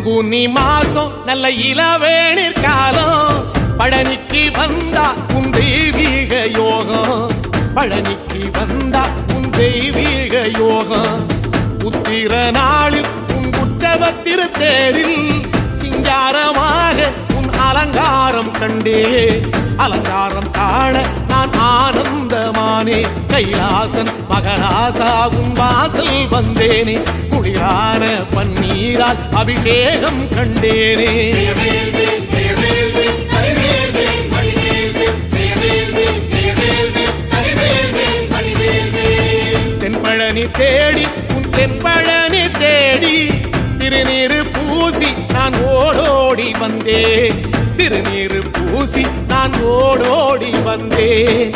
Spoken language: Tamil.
பங்குனி மாசம் நல்ல இளவேணிற் காலம் பழனிக்கு வந்தா உன் தெய்வீக யோகம் பழனிக்கு வந்தா உன் தெய்வீக யோகம் உத்திர நாளில் உன் உற்சவ திருத்தேரில் சிங்காரமாக உன் அலங்காரம் கண்டே அலங்காரம் காண நான் ஆனந்தமானே கைலாசன் மகராசா உன் வாசல் வந்தேனே குளிரான பன்னீரால் அபிஷேகம் கண்டேனே தென்பழனி தேடி உன் தென்பழனி தேடி திருநீரு பூசி நான் ஓடோடி வந்தேன் திருநீரு பூசி நான் ஓடோடி வந்தேன்